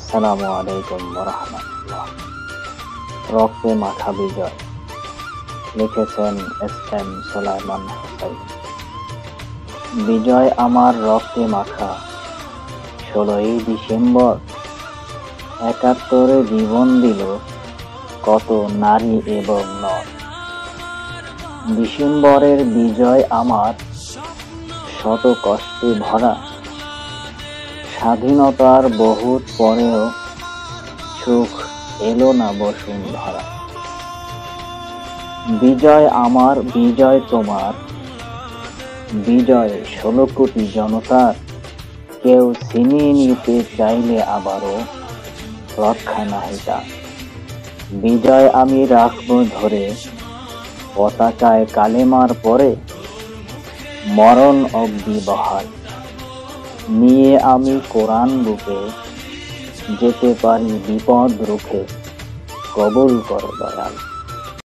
আসসালামু আলাইকুম ওয়া রক্তে মাখা বিজয়। লিখেছেন এস.এম. সোলায়মান হোসাইন। বিজয় আমার রক্তে মাখা, 16ই ডিসেম্বর 71 জীবন দিল কত নারী এবং নর। ডিসেম্বরের বিজয় আমার শত কষ্টে ভরা, স্বাধীনতার বহুত পরেও সুখ এলো না বসুন্ধরা। বিজয় আমার, বিজয় তোমার, বিজয় 16 কোটি জনতার। কেউ ছিনিয়ে নিতে চাইলে আবারও রক্ষা নাহি তার। বিজয় আমি রাখবো ধরে, পতাকায় কালেমার পরে, মরণ অবধি বহাল। নিয়ে আমি কোরআন বুকে, যেতে পারি বিপদ রুখে, কবুল করো দয়াল।